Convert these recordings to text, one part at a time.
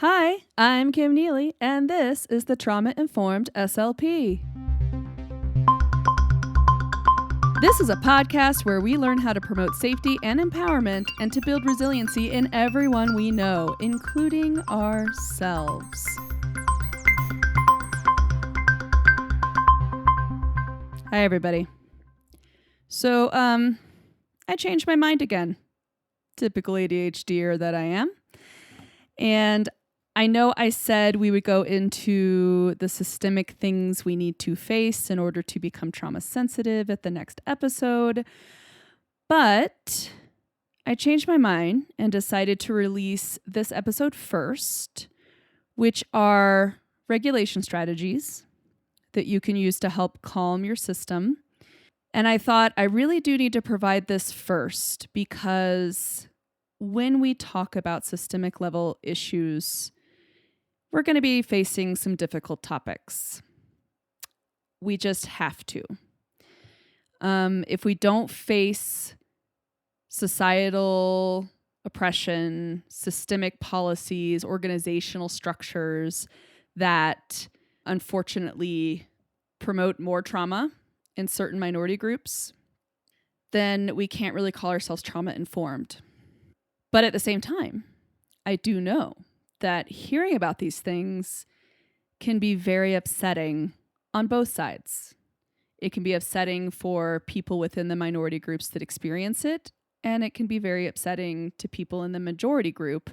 Hi, I'm Kim Neely, and this is the Trauma Informed SLP. This is a podcast where we learn how to promote safety and empowerment and to build resiliency in everyone we know, including ourselves. Hi, everybody. So, I changed my mind again. Typical ADHDer that I am. And I know I said we would go into the systemic things we need to face in order to become trauma sensitive at the next episode, but I changed my mind and decided to release this episode first, which are regulation strategies that you can use to help calm your system. And I thought I really do need to provide this first because when we talk about systemic level issues, we're going to be facing some difficult topics. We just have to. If we don't face societal oppression, systemic policies, organizational structures that unfortunately promote more trauma in certain minority groups, then we can't really call ourselves trauma informed. But at the same time, I do know that hearing about these things can be very upsetting on both sides. It can be upsetting for people within the minority groups that experience it, and it can be very upsetting to people in the majority group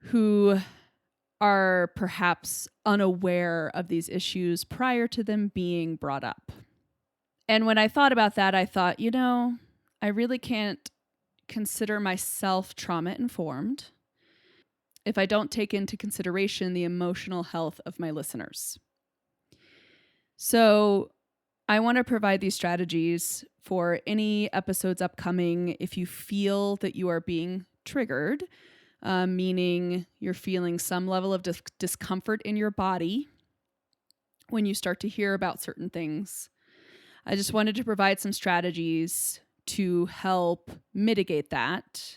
who are perhaps unaware of these issues prior to them being brought up. And when I thought about that, I thought, I really can't consider myself trauma informed if I don't take into consideration the emotional health of my listeners. So I want to provide these strategies for any episodes upcoming if you feel that you are being triggered, meaning you're feeling some level of discomfort in your body when you start to hear about certain things. I just wanted to provide some strategies to help mitigate that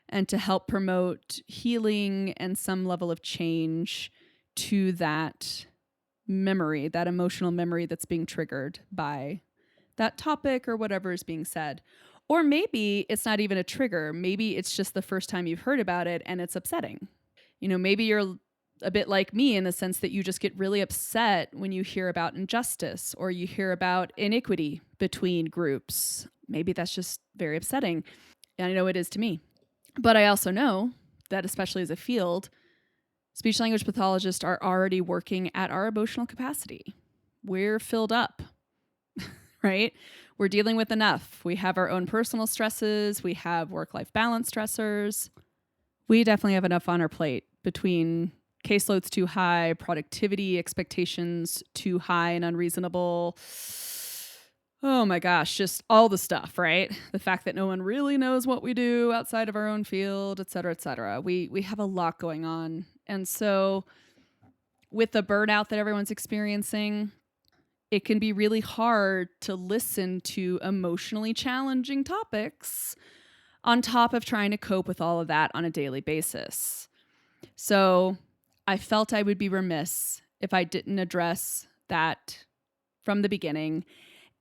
and to help promote healing and some level of change to that memory, that emotional memory that's being triggered by that topic or whatever is being said. Or maybe it's not even a trigger. Maybe it's just the first time you've heard about it and it's upsetting. Maybe you're a bit like me in the sense that you just get really upset when you hear about injustice or you hear about inequity between groups. Maybe that's just very upsetting. And I know it is to me. But I also know that, especially as a field, speech language pathologists are already working at our emotional capacity. We're filled up, right? We're dealing with enough. We have our own personal stresses. We have work-life balance stressors. We definitely have enough on our plate between caseloads too high, productivity expectations too high and unreasonable. Oh my gosh, just all the stuff, right? The fact that no one really knows what we do outside of our own field, et cetera, et cetera. We have a lot going on. And so with the burnout that everyone's experiencing, it can be really hard to listen to emotionally challenging topics on top of trying to cope with all of that on a daily basis. So I felt I would be remiss if I didn't address that from the beginning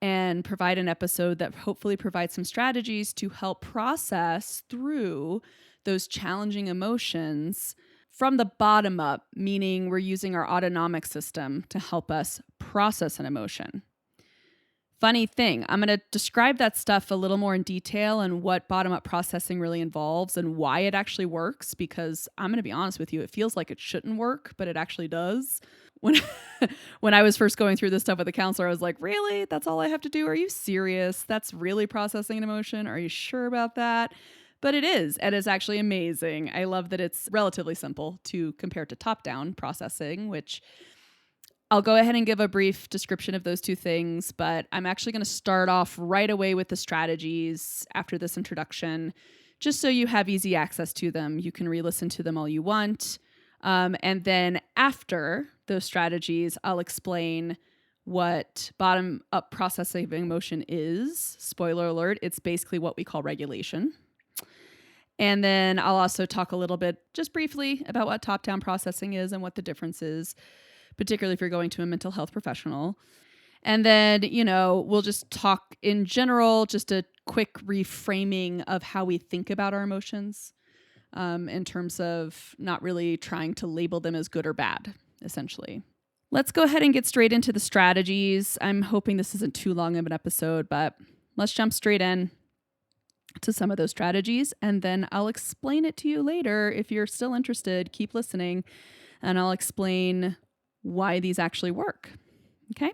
and provide an episode that hopefully provides some strategies to help process through those challenging emotions from the bottom up, meaning we're using our autonomic system to help us process an emotion. Funny thing, I'm going to describe that stuff a little more in detail and what bottom-up processing really involves and why it actually works, because I'm going to be honest with you, it feels like it shouldn't work, but it actually does. When I was first going through this stuff with a counselor, I was like, really? That's all I have to do? Are you serious? That's really processing an emotion? Are you sure about that? But it is, and it's actually amazing. I love that it's relatively simple to compare to top-down processing, which I'll go ahead and give a brief description of those two things, but I'm actually going to start off right away with the strategies after this introduction, just so you have easy access to them. You can re-listen to them all you want. And then after those strategies, I'll explain what bottom-up processing of emotion is. Spoiler alert, it's basically what we call regulation. And then I'll also talk a little bit, just briefly, about what top-down processing is and what the difference is, particularly if you're going to a mental health professional. And then, we'll just talk in general, just a quick reframing of how we think about our emotions, in terms of not really trying to label them as good or bad, essentially. Let's go ahead and get straight into the strategies. I'm hoping this isn't too long of an episode, but let's jump straight in to some of those strategies, and then I'll explain it to you later. If you're still interested, keep listening, and I'll explain why these actually work. Okay.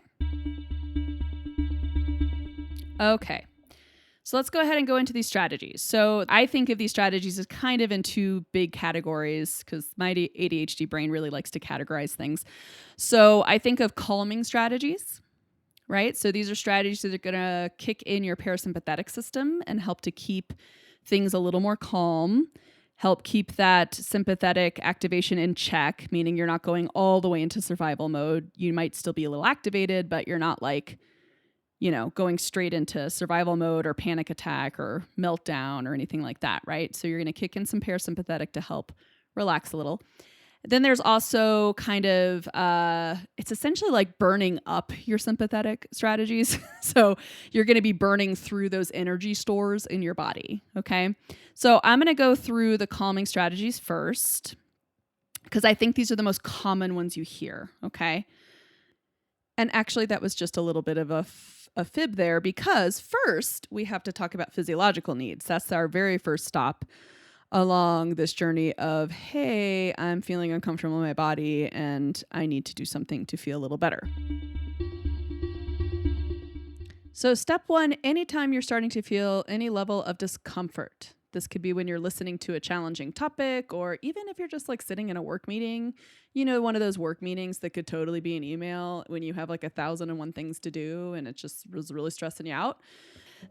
So let's go ahead and go into these strategies. So I think of these strategies as kind of in two big categories because my ADHD brain really likes to categorize things. So I think of calming strategies, right? So these are strategies that are going to kick in your parasympathetic system and help to keep things a little more calm, help keep that sympathetic activation in check, meaning you're not going all the way into survival mode. You might still be a little activated, but you're not going straight into survival mode or panic attack or meltdown or anything like that, right? So you're going to kick in some parasympathetic to help relax a little. Then there's also kind of, it's essentially like burning up your sympathetic strategies. So you're going to be burning through those energy stores in your body, okay? So I'm going to go through the calming strategies first because I think these are the most common ones you hear, okay? And actually that was just a little bit of a fib there because first we have to talk about physiological needs. That's our very first stop along this journey of, hey, I'm feeling uncomfortable in my body and I need to do something to feel a little better. So step one, anytime you're starting to feel any level of discomfort, this could be when you're listening to a challenging topic, or even if you're just like sitting in a work meeting, one of those work meetings that could totally be an email when you have like 1,001 things to do and it just was really stressing you out.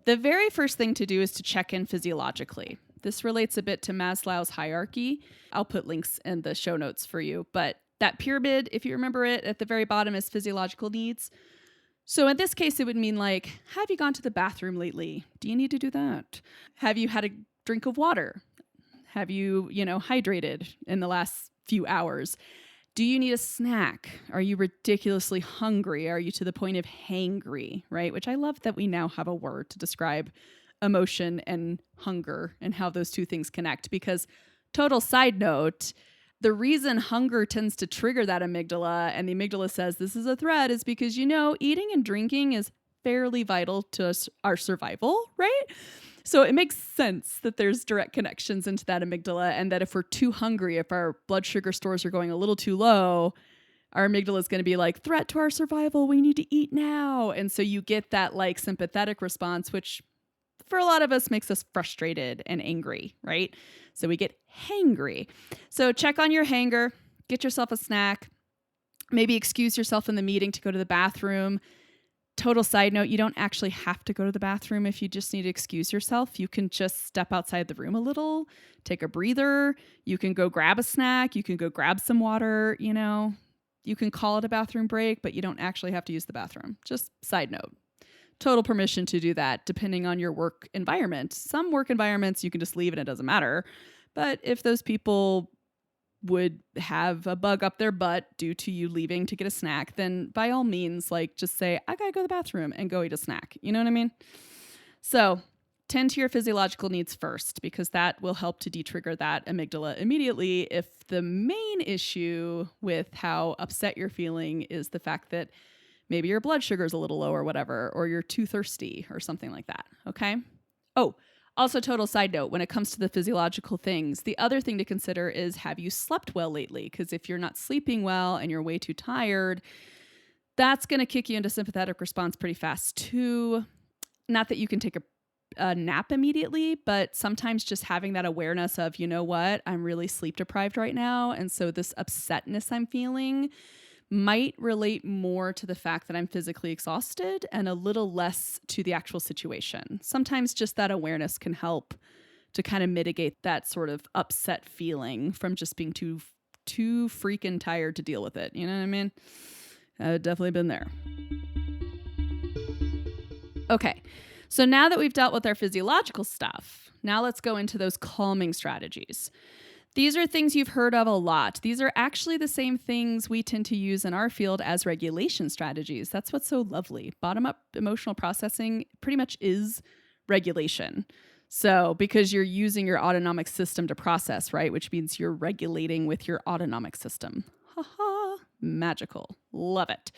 The very first thing to do is to check in physiologically. This relates a bit to Maslow's hierarchy. I'll put links in the show notes for you, but that pyramid, if you remember it, at the very bottom is physiological needs. So in this case, it would mean like, have you gone to the bathroom lately? Do you need to do that? Have you had a drink of water? Have you, hydrated in the last few hours? Do you need a snack? Are you ridiculously hungry? Are you to the point of hangry, right? Which I love that we now have a word to describe emotion and hunger and how those two things connect. Because total side note, the reason hunger tends to trigger that amygdala and the amygdala says this is a threat is because, eating and drinking is fairly vital to our survival, right? So it makes sense that there's direct connections into that amygdala and that if we're too hungry, if our blood sugar stores are going a little too low, our amygdala is going to be like, threat to our survival, we need to eat now. And so you get that like sympathetic response, which for a lot of us makes us frustrated and angry, right? So we get hangry. So check on your hanger, get yourself a snack, maybe excuse yourself in the meeting to go to the bathroom. Total side note, you don't actually have to go to the bathroom if you just need to excuse yourself. You can just step outside the room a little, take a breather. You can go grab a snack. You can go grab some water, You can call it a bathroom break, but you don't actually have to use the bathroom. Just side note. Total permission to do that depending on your work environment. Some work environments you can just leave and it doesn't matter. But if those people would have a bug up their butt due to you leaving to get a snack, then by all means, just say, I gotta go to the bathroom and go eat a snack. You know what I mean? So tend to your physiological needs first because that will help to de-trigger that amygdala immediately if the main issue with how upset you're feeling is the fact that maybe your blood sugar is a little low or whatever, or you're too thirsty or something like that, okay? Oh, also total side note, when it comes to the physiological things, the other thing to consider is have you slept well lately? Because if you're not sleeping well and you're way too tired, that's going to kick you into sympathetic response pretty fast too. Not that you can take a nap immediately, but sometimes just having that awareness of, you know what, I'm really sleep deprived right now. And so this upsetness I'm feeling might relate more to the fact that I'm physically exhausted and a little less to the actual situation. Sometimes just that awareness can help to kind of mitigate that sort of upset feeling from just being too freaking tired to deal with it. You know what I mean? I've definitely been there. Okay. So now that we've dealt with our physiological stuff, now let's go into those calming strategies. These are things you've heard of a lot. These are actually the same things we tend to use in our field as regulation strategies. That's what's so lovely. Bottom-up emotional processing pretty much is regulation. So because you're using your autonomic system to process, right? Which means you're regulating with your autonomic system. Ha ha, magical. Love it.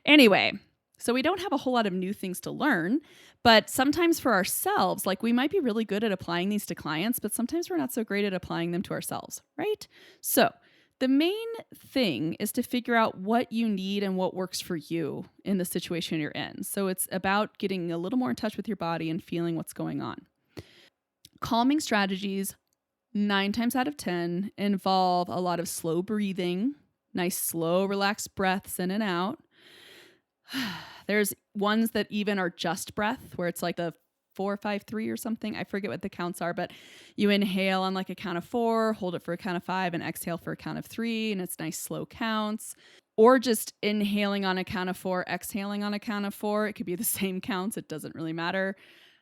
Anyway, so we don't have a whole lot of new things to learn, but sometimes for ourselves, like we might be really good at applying these to clients, but sometimes we're not so great at applying them to ourselves, right? So the main thing is to figure out what you need and what works for you in the situation you're in. So it's about getting a little more in touch with your body and feeling what's going on. Calming strategies, 9 times out of 10, involve a lot of slow breathing, nice, slow, relaxed breaths in and out. There's ones that even are just breath, where it's like the 4, 5, 3 or something. I forget what the counts are, but you inhale on like a count of 4, hold it for a count of 5, and exhale for a count of 3, and it's nice slow counts. Or just inhaling on a count of 4, exhaling on a count of 4. It could be the same counts. It doesn't really matter.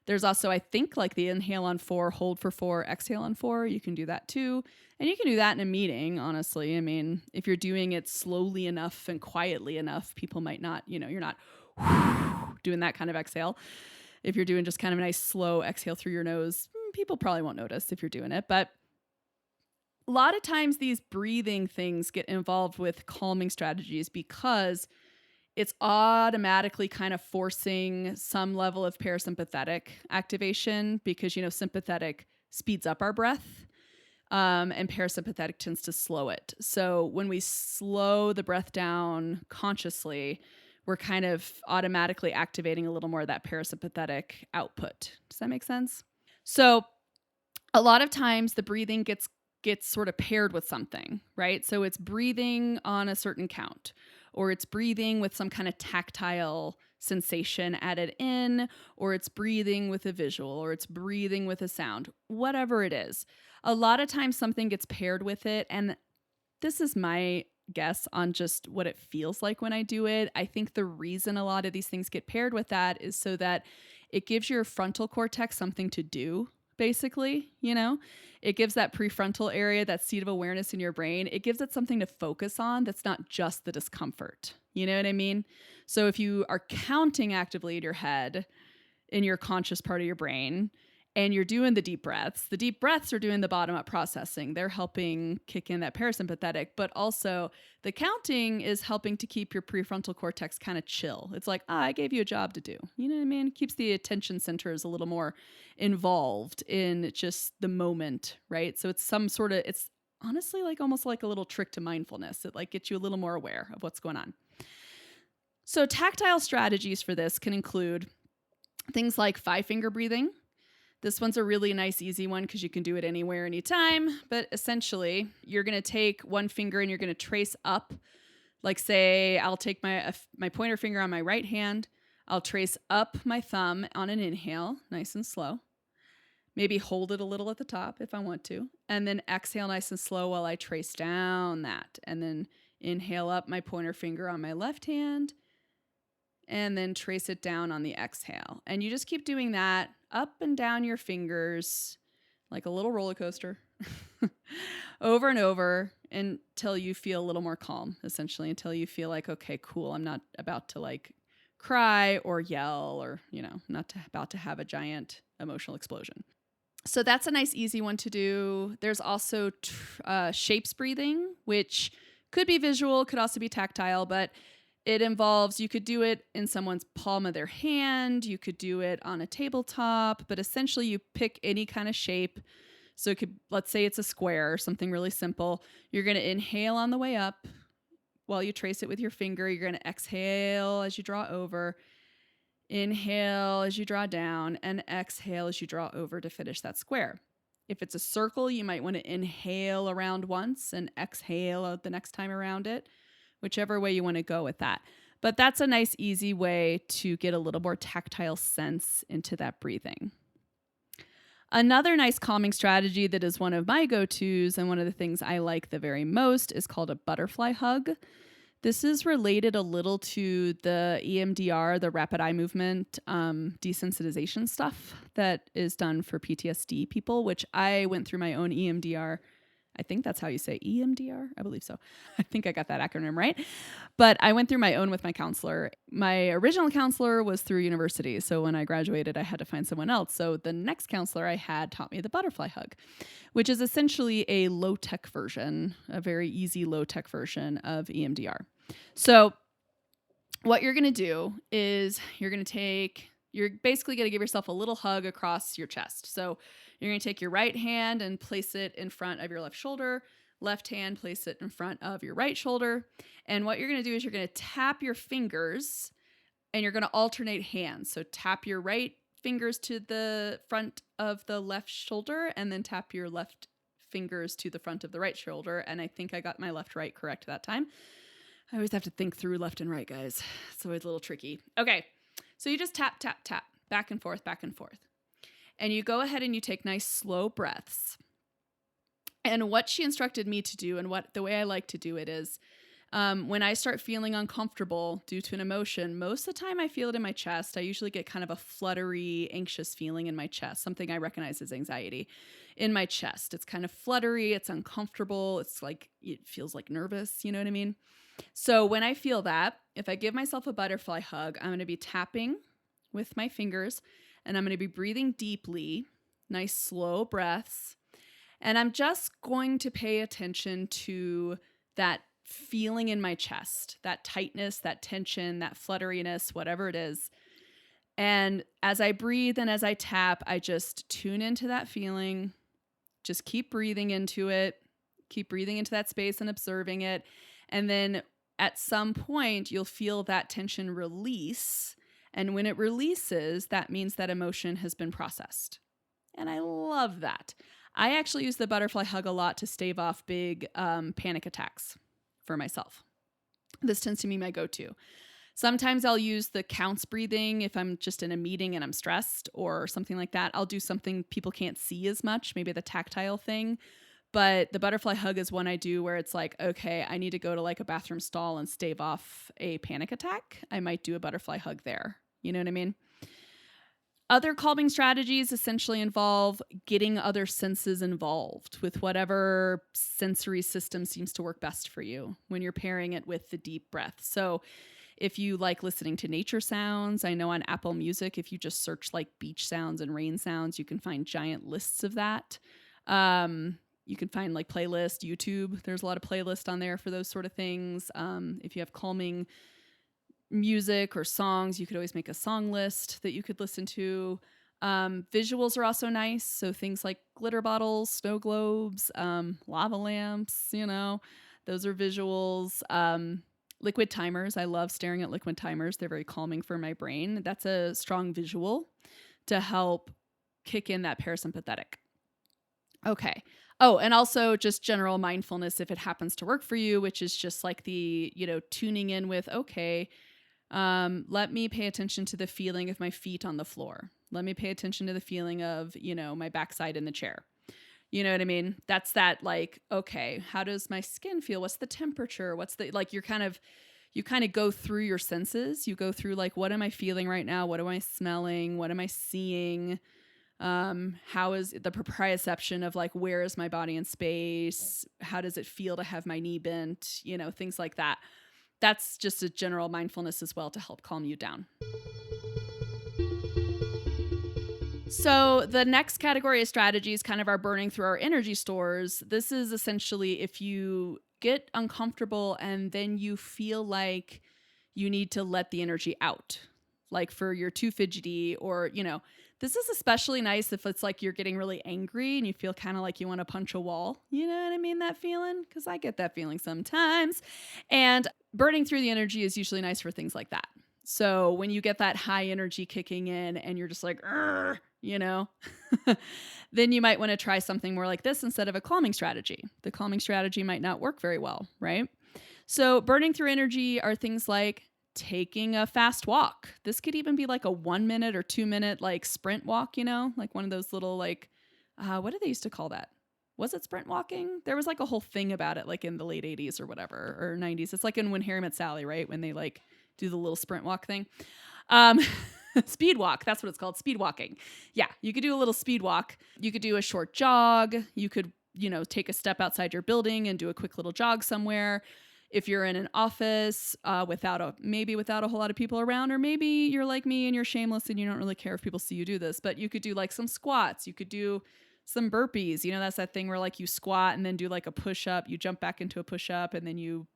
There's also, I think, like the inhale on 4, hold for 4, exhale on 4. You can do that too. And you can do that in a meeting, honestly. I mean, if you're doing it slowly enough and quietly enough, people might not, you're not doing that kind of exhale. If you're doing just kind of a nice slow exhale through your nose, people probably won't notice if you're doing it. But a lot of times these breathing things get involved with calming strategies because it's automatically kind of forcing some level of parasympathetic activation because, sympathetic speeds up our breath and parasympathetic tends to slow it. So when we slow the breath down consciously, we're kind of automatically activating a little more of that parasympathetic output. Does that make sense? So a lot of times the breathing gets sort of paired with something, right? So it's breathing on a certain count, or it's breathing with some kind of tactile sensation added in, or it's breathing with a visual, or it's breathing with a sound, whatever it is. A lot of times something gets paired with it, and this is my guess on just what it feels like when I do it. I think the reason a lot of these things get paired with that is so that it gives your frontal cortex something to do. Basically, it gives that prefrontal area, that seat of awareness in your brain, it gives it something to focus on that's not just the discomfort. You know what I mean? So if you are counting actively in your head, in your conscious part of your brain, and you're doing the deep breaths are doing the bottom-up processing. They're helping kick in that parasympathetic, but also the counting is helping to keep your prefrontal cortex kind of chill. It's like, I gave you a job to do. You know what I mean? It keeps the attention centers a little more involved in just the moment, right? So it's it's honestly like almost like a little trick to mindfulness. It like gets you a little more aware of what's going on. So tactile strategies for this can include things like 5-finger breathing. This one's a really nice, easy one because you can do it anywhere, anytime. But essentially, you're going to take one finger and you're going to trace up. Like say, I'll take my pointer finger on my right hand. I'll trace up my thumb on an inhale, nice and slow. Maybe hold it a little at the top if I want to. And then exhale nice and slow while I trace down that. And then inhale up my pointer finger on my left hand. And then trace it down on the exhale. And you just keep doing that up and down your fingers like a little roller coaster over and over until you feel a little more calm, essentially, until you feel like, okay, cool, I'm not about to like cry or yell or, about to have a giant emotional explosion. So that's a nice, easy one to do. There's also shapes breathing, which could be visual, could also be tactile, but it involves, you could do it in someone's palm of their hand, you could do it on a tabletop, but essentially you pick any kind of shape. So it could, let's say it's a square or something really simple. You're going to inhale on the way up while you trace it with your finger. You're going to exhale as you draw over, inhale as you draw down, and exhale as you draw over to finish that square. If it's a circle, you might want to inhale around once and exhale the next time around it. Whichever way you want to go with that. But that's a nice, easy way to get a little more tactile sense into that breathing. Another nice calming strategy that is one of my go-tos and one of the things I like the very most is called a butterfly hug. This is related a little to the EMDR, the rapid eye movement desensitization stuff that is done for PTSD people, which I went through my own EMDR. I think that's how you say EMDR. I believe so. I think I got that acronym right. But I went through my own with my counselor. My original counselor was through university. So when I graduated, I had to find someone else. So the next counselor I had taught me the butterfly hug, which is essentially a low-tech version, a very easy low-tech version of EMDR. So what you're going to do is you're basically going to give yourself a little hug across your chest. So you're going to take your right hand and place it in front of your left shoulder, left hand, place it in front of your right shoulder. And what you're going to do is you're going to tap your fingers and you're going to alternate hands. So tap your right fingers to the front of the left shoulder and then tap your left fingers to the front of the right shoulder. And I think I got my left-right correct that time. I always have to think through left and right, guys. It's always a little tricky. Okay, so you just tap, tap, tap, back and forth, back and forth. And you go ahead and you take nice slow breaths. And what she instructed me to do and the way I like to do it is when I start feeling uncomfortable due to an emotion, most of the time I feel it in my chest. I usually get kind of a fluttery, anxious feeling in my chest, something I recognize as anxiety in my chest. It's kind of fluttery. It's uncomfortable. It's like, it feels like nervous. You know what I mean? So when I feel that, if I give myself a butterfly hug, I'm going to be tapping with my fingers and I'm going to be breathing deeply, nice slow breaths. And I'm just going to pay attention to that feeling in my chest, that tightness, that tension, that flutteriness, whatever it is. And as I breathe and as I tap, I just tune into that feeling, just keep breathing into it, keep breathing into that space and observing it. And then at some point, you'll feel that tension release. And when it releases, that means that emotion has been processed. And I love that. I actually use the butterfly hug a lot to stave off big panic attacks for myself. This tends to be my go-to. Sometimes I'll use the counts breathing if I'm just in a meeting and I'm stressed or something like that. I'll do something people can't see as much, maybe the tactile thing. But the butterfly hug is one I do where it's like, okay, I need to go to like a bathroom stall and stave off a panic attack. I might do a butterfly hug there. You know what I mean? Other calming strategies essentially involve getting other senses involved with whatever sensory system seems to work best for you when you're pairing it with the deep breath. So if you like listening to nature sounds, I know on Apple Music, if you just search like beach sounds and rain sounds, you can find giant lists of that. You can find like playlist, YouTube. There's a lot of playlists on there for those sort of things. If you have calming music or songs, you could always make a song list that you could listen to. Visuals are also nice. So things like glitter bottles, snow globes, lava lamps, those are visuals. Liquid timers. I love staring at liquid timers. They're very calming for my brain. That's a strong visual to help kick in that parasympathetic. Okay. Oh, and also just general mindfulness if it happens to work for you, which is just like the, tuning in with, okay, let me pay attention to the feeling of my feet on the floor. Let me pay attention to the feeling of, my backside in the chair. You know what I mean? That's that like, okay, how does my skin feel? What's the temperature? What's the, like, you kind of go through your senses. You go through like, what am I feeling right now? What am I smelling? What am I seeing? How is the proprioception of like, where is my body in space? How does it feel to have my knee bent? Things like that. That's just a general mindfulness as well to help calm you down. So the next category of strategies kind of are burning through our energy stores. This is essentially if you get uncomfortable and then you feel like you need to let the energy out, like for you're too fidgety or, this is especially nice if it's like you're getting really angry and you feel kind of like you want to punch a wall. You know what I mean? That feeling? Because I get that feeling sometimes. And burning through the energy is usually nice for things like that. So when you get that high energy kicking in and you're just like, then you might want to try something more like this instead of a calming strategy. The calming strategy might not work very well, right? So burning through energy are things like taking a fast walk. This could even be like a 1 minute or 2 minute like sprint walk, like one of those little like, what do they used to call that? was it sprint walking? There was like a whole thing about it, like in the late 80s or whatever, or 90s. It's like in When Harry Met Sally, right? When they like do the little sprint walk thing. Um, speed walk. That's what it's called. Speed walking. Yeah. You could do a little speed walk. You could do a short jog. You could, take a step outside your building and do a quick little jog somewhere. If you're in an office without a whole lot of people around, or maybe you're like me and you're shameless and you don't really care if people see you do this, but you could do like some squats. You could do some burpees. That's that thing where like you squat and then do like a push up. You jump back into a push up and then you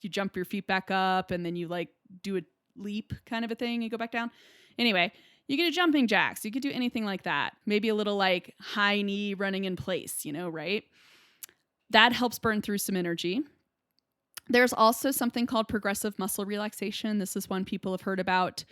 jump your feet back up and then you like do a leap kind of a thing. You go back down. Anyway, you could do jumping jacks. You could do anything like that. Maybe a little like high knee running in place, right? That helps burn through some energy. There's also something called progressive muscle relaxation. This is one people have heard about.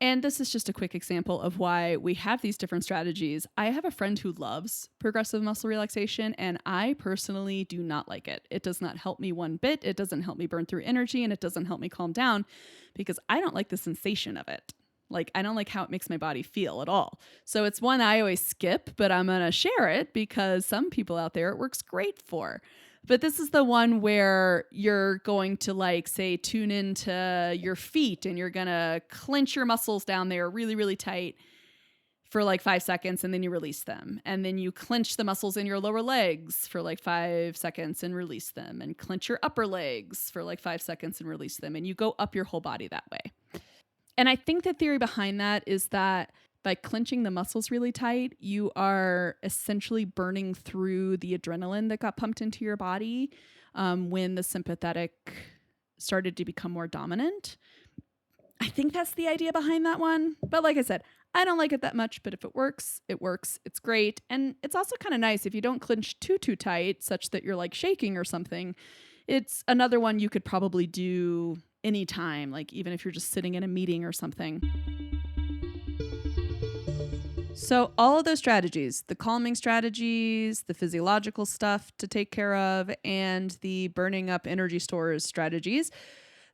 And this is just a quick example of why we have these different strategies. I have a friend who loves progressive muscle relaxation, and I personally do not like it. It does not help me one bit. It doesn't help me burn through energy, and it doesn't help me calm down because I don't like the sensation of it. Like, I don't like how it makes my body feel at all. So it's one I always skip, but I'm going to share it because some people out there it works great for. But this is the one where you're going to like, say, tune into your feet and you're going to clench your muscles down there really, really tight for like 5 seconds and then you release them. And then you clench the muscles in your lower legs for like 5 seconds and release them, and clench your upper legs for like 5 seconds and release them. And you go up your whole body that way. And I think the theory behind that is that by clenching the muscles really tight, you are essentially burning through the adrenaline that got pumped into your body when the sympathetic started to become more dominant. I think that's the idea behind that one. But like I said, I don't like it that much, but if it works, it works. It's great. And it's also kind of nice if you don't clench too tight such that you're like shaking or something. It's another one you could probably do anytime, like even if you're just sitting in a meeting or something. So all of those strategies, the calming strategies, the physiological stuff to take care of, and the burning up energy stores strategies,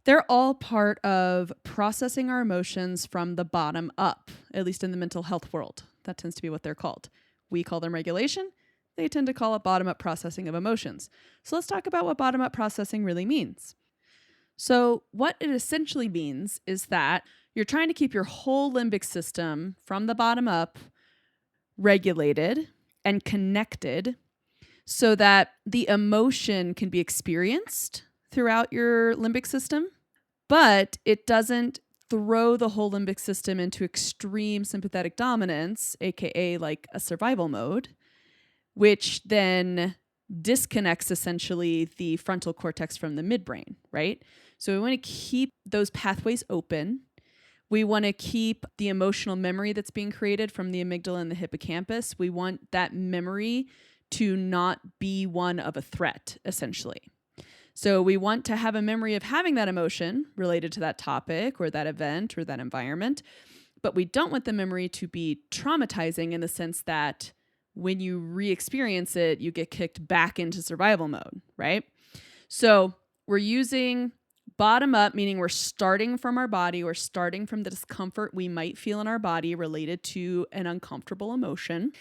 they're all part of processing our emotions from the bottom up, at least in the mental health world. That tends to be what they're called. We call them regulation. They tend to call it bottom up processing of emotions. So let's talk about what bottom up processing really means. So what it essentially means is that you're trying to keep your whole limbic system from the bottom up regulated and connected so that the emotion can be experienced throughout your limbic system, but it doesn't throw the whole limbic system into extreme sympathetic dominance, aka like a survival mode, which then disconnects essentially the frontal cortex from the midbrain, right? So we want to keep those pathways open. We want to keep the emotional memory that's being created from the amygdala and the hippocampus. We want that memory to not be one of a threat, essentially. So we want to have a memory of having that emotion related to that topic or that event or that environment, but we don't want the memory to be traumatizing in the sense that when you re-experience it, you get kicked back into survival mode, right? So we're using bottom up, meaning we're starting from our body, we're starting from the discomfort we might feel in our body related to an uncomfortable emotion.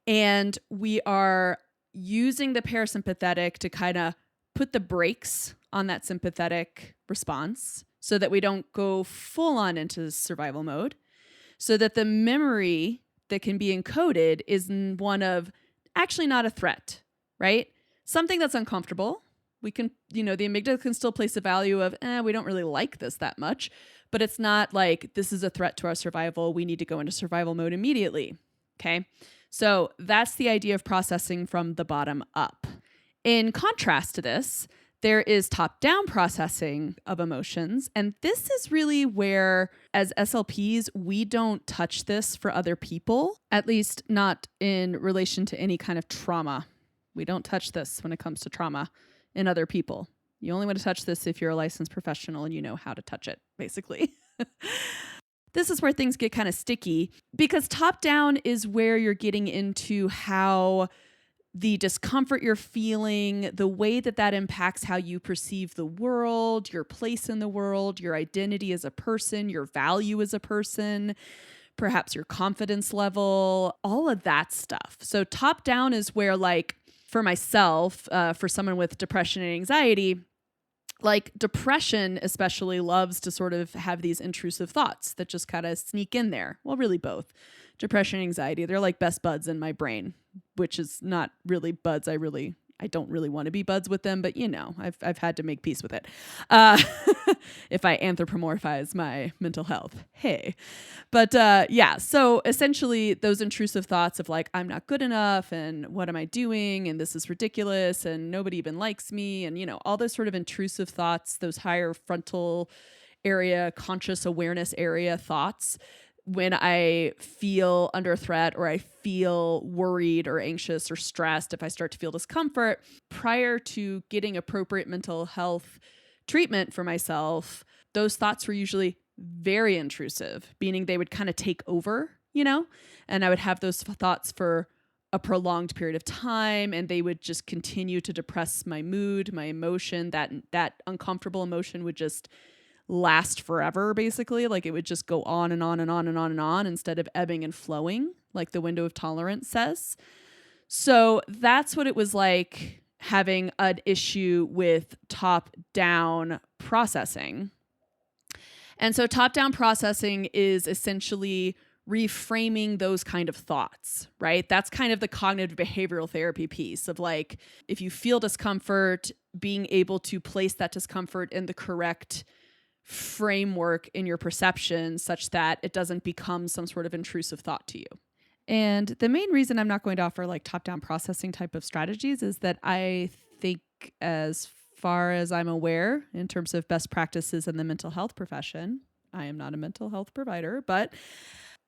And we are using the parasympathetic to kind of put the brakes on that sympathetic response so that we don't go full on into survival mode, so that the memory that can be encoded is one of actually not a threat, right? Something that's uncomfortable. We can, the amygdala can still place a value of, we don't really like this that much, but it's not like this is a threat to our survival. We need to go into survival mode immediately. Okay. So that's the idea of processing from the bottom up. In contrast to this, there is top-down processing of emotions. And this is really where, as SLPs, we don't touch this for other people, at least not in relation to any kind of trauma. We don't touch this when it comes to trauma in other people. You only want to touch this if you're a licensed professional and you know how to touch it, basically. This is where things get kind of sticky because top-down is where you're getting into how the discomfort you're feeling, the way that impacts how you perceive the world, your place in the world, your identity as a person, your value as a person, perhaps your confidence level, all of that stuff. So top down is where, like, for myself, for someone with depression and anxiety, like depression especially loves to sort of have these intrusive thoughts that just kind of sneak in there. Well, really both. Depression and anxiety, they're like best buds in my brain, which is not really buds. I don't really want to be buds with them, but I've had to make peace with it. If I anthropomorphize my mental health, hey. But yeah, so essentially those intrusive thoughts of like, I'm not good enough and what am I doing? And this is ridiculous and nobody even likes me. And, all those sort of intrusive thoughts, those higher frontal area, conscious awareness area thoughts, when I feel under threat or I feel worried or anxious or stressed, if I start to feel discomfort, prior to getting appropriate mental health treatment for myself, those thoughts were usually very intrusive, meaning they would kind of take over, and I would have those thoughts for a prolonged period of time, and they would just continue to depress my mood, my emotion. That uncomfortable emotion would just last forever, basically. Like it would just go on and on and on and on and on instead of ebbing and flowing, like the window of tolerance says. So that's what it was like having an issue with top-down processing. And so top-down processing is essentially reframing those kind of thoughts, right? That's kind of the cognitive behavioral therapy piece of like, if you feel discomfort, being able to place that discomfort in the correct framework in your perception such that it doesn't become some sort of intrusive thought to you. And the main reason I'm not going to offer like top-down processing type of strategies is that I think, as far as I'm aware, in terms of best practices in the mental health profession, I am not a mental health provider, but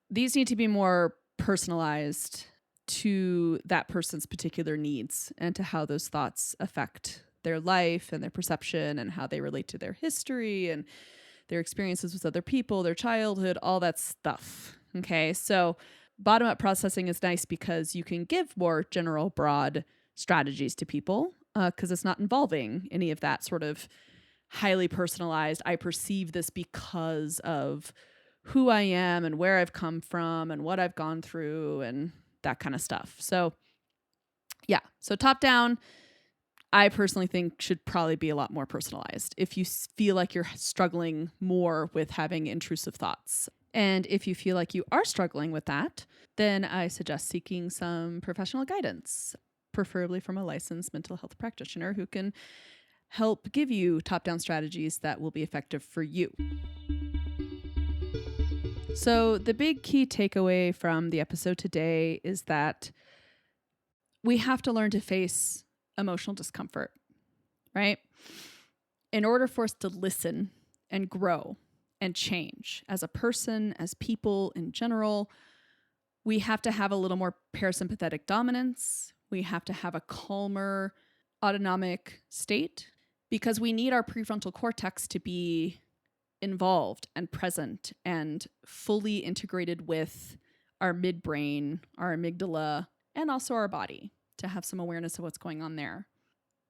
these need to be more personalized to that person's particular needs and to how those thoughts affect their life and their perception and how they relate to their history and their experiences with other people, their childhood, all that stuff. Okay, so bottom-up processing is nice because you can give more general, broad strategies to people because it's not involving any of that sort of highly personalized, I perceive this because of who I am and where I've come from and what I've gone through and that kind of stuff. So yeah, so top-down, I personally think should probably be a lot more personalized if you feel like you're struggling more with having intrusive thoughts. And if you feel like you are struggling with that, then I suggest seeking some professional guidance, preferably from a licensed mental health practitioner who can help give you top-down strategies that will be effective for you. So the big key takeaway from the episode today is that we have to learn to face emotional discomfort, right? In order for us to listen and grow and change as a person, as people in general, we have to have a little more parasympathetic dominance. We have to have a calmer autonomic state because we need our prefrontal cortex to be involved and present and fully integrated with our midbrain, our amygdala, and also our body to have some awareness of what's going on there.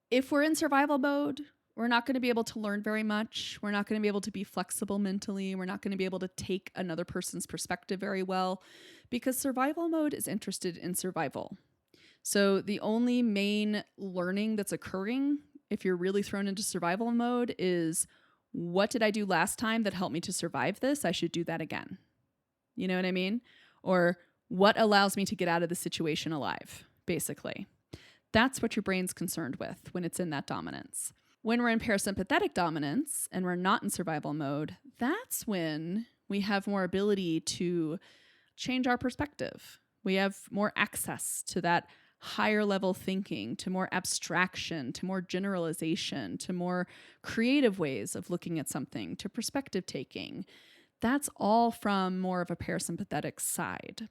If we're in survival mode, we're not going to be able to learn very much. We're not going to be able to be flexible mentally. We're not going to be able to take another person's perspective very well because survival mode is interested in survival. So the only main learning that's occurring if you're really thrown into survival mode is, what did I do last time that helped me to survive this? I should do that again. You know what I mean? Or what allows me to get out of the situation alive, basically. That's what your brain's concerned with when it's in that dominance. When we're in parasympathetic dominance and we're not in survival mode, that's when we have more ability to change our perspective. We have more access to that higher level thinking, to more abstraction, to more generalization, to more creative ways of looking at something, to perspective taking. That's all from more of a parasympathetic side.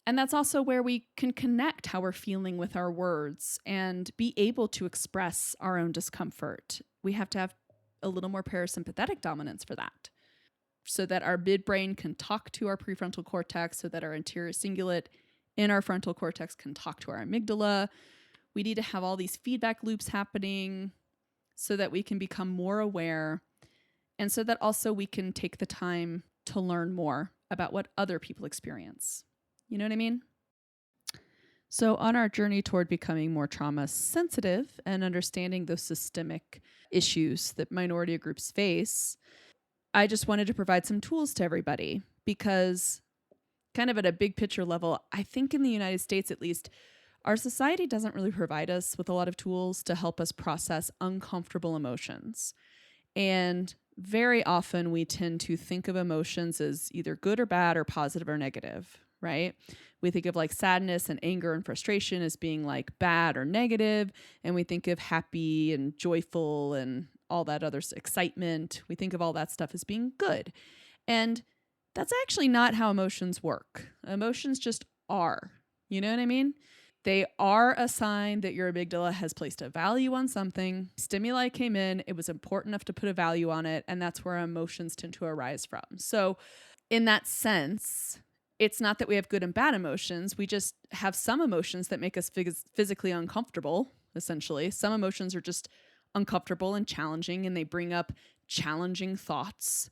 And that's also where we can connect how we're feeling with our words and be able to express our own discomfort. We have to have a little more parasympathetic dominance for that, so that our midbrain can talk to our prefrontal cortex, so that our anterior cingulate in our frontal cortex can talk to our amygdala. We need to have all these feedback loops happening so that we can become more aware, and so that also we can take the time to learn more about what other people experience. You know what I mean? So on our journey toward becoming more trauma sensitive and understanding those systemic issues that minority groups face, I just wanted to provide some tools to everybody because kind of at a big picture level, I think in the United States, at least, our society doesn't really provide us with a lot of tools to help us process uncomfortable emotions. And very often we tend to think of emotions as either good or bad or positive or negative, right? We think of like sadness and anger and frustration as being like bad or negative, and we think of happy and joyful and all that other excitement. We think of all that stuff as being good. And that's actually not how emotions work. Emotions just are. You know what I mean? They are a sign that your amygdala has placed a value on something. Stimuli came in, it was important enough to put a value on it, and that's where emotions tend to arise from. So, in that sense, it's not that we have good and bad emotions. We just have some emotions that make us physically uncomfortable, essentially. Some emotions are just uncomfortable and challenging, and they bring up challenging thoughts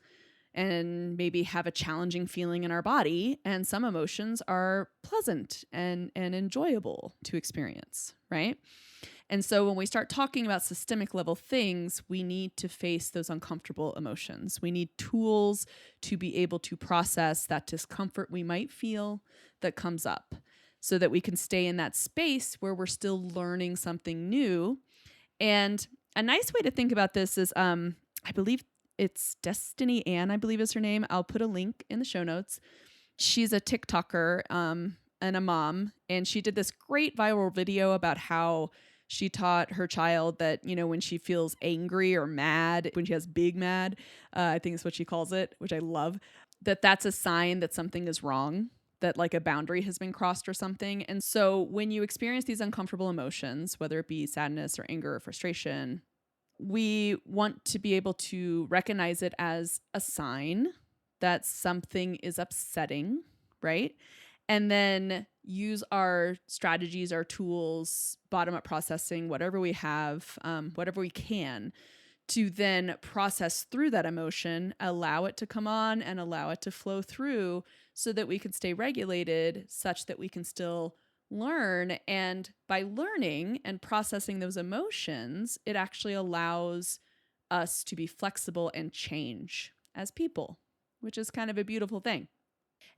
and maybe have a challenging feeling in our body. And some emotions are pleasant and enjoyable to experience, right? And so when we start talking about systemic level things, we need to face those uncomfortable emotions. We need tools to be able to process that discomfort we might feel that comes up so that we can stay in that space where we're still learning something new. And a nice way to think about this is, I believe it's Destiny Ann, I believe is her name. I'll put a link in the show notes. She's a TikToker and a mom, and she did this great viral video about how she taught her child that, you know, when she feels angry or mad, when she has big mad, I think is what she calls it, which I love, that's a sign that something is wrong, that like a boundary has been crossed or something. And so when you experience these uncomfortable emotions, whether it be sadness or anger or frustration, we want to be able to recognize it as a sign that something is upsetting, right? And then use our strategies, our tools, bottom-up processing, whatever we have, whatever we can, to then process through that emotion, allow it to come on and allow it to flow through so that we can stay regulated such that we can still learn. And by learning and processing those emotions, it actually allows us to be flexible and change as people, which is kind of a beautiful thing.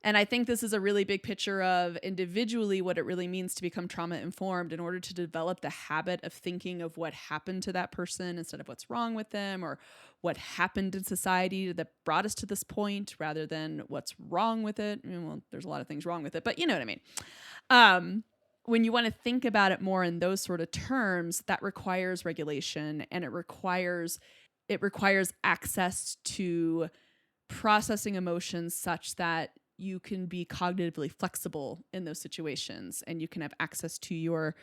And I think this is a really big picture of individually what it really means to become trauma informed in order to develop the habit of thinking of what happened to that person instead of what's wrong with them or what happened in society that brought us to this point rather than what's wrong with it. I mean, well, there's a lot of things wrong with it, but you know what I mean. When you want to think about it more in those sort of terms, that requires regulation, and it requires access to processing emotions such that you can be cognitively flexible in those situations, and you can have access to your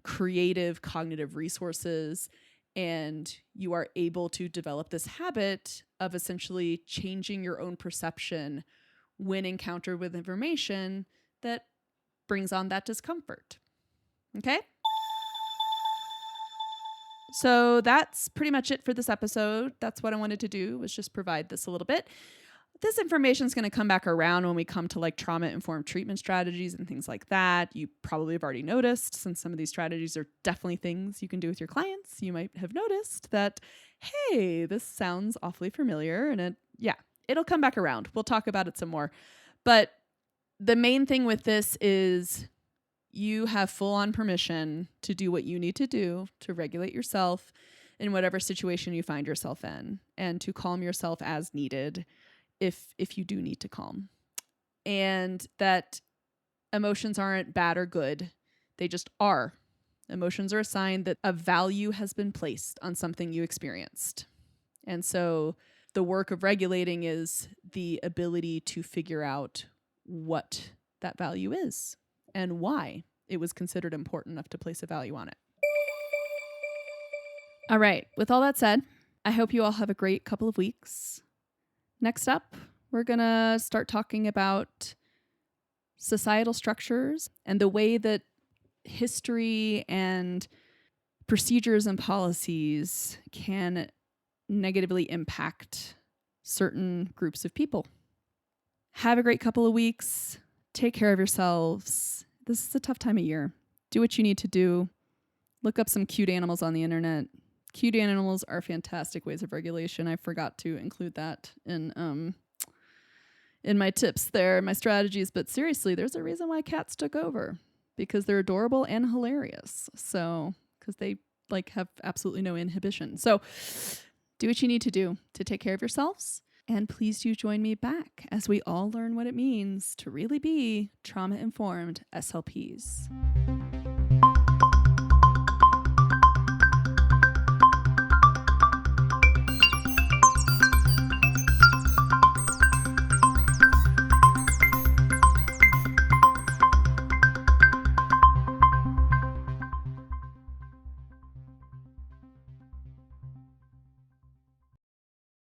creative cognitive resources, and you are able to develop this habit of essentially changing your own perception when encountered with information that brings on that discomfort. Okay? So that's pretty much it for this episode. That's what I wanted to do, was just provide this a little bit. This information is going to come back around when we come to like trauma-informed treatment strategies and things like that. You probably have already noticed, since some of these strategies are definitely things you can do with your clients, you might have noticed that, hey, this sounds awfully familiar. And it'll come back around. We'll talk about it some more. But the main thing with this is you have full-on permission to do what you need to do to regulate yourself in whatever situation you find yourself in, and to calm yourself as needed if you do need to calm. And that emotions aren't bad or good. They just are. Emotions are a sign that a value has been placed on something you experienced. And so the work of regulating is the ability to figure out what that value is and why it was considered important enough to place a value on it. All right. With all that said, I hope you all have a great couple of weeks. Next up, we're going to start talking about societal structures and the way that history and procedures and policies can negatively impact certain groups of people. Have a great couple of weeks. Take care of yourselves. This is a tough time of year. Do what you need to do. Look up some cute animals on the internet. Cute animals are fantastic ways of regulation. I forgot to include that in my tips there, my strategies. But seriously, there's a reason why cats took over, because they're adorable and hilarious. So, because they have absolutely no inhibition. So do what you need to do to take care of yourselves. And please do join me back as we all learn what it means to really be trauma-informed SLPs.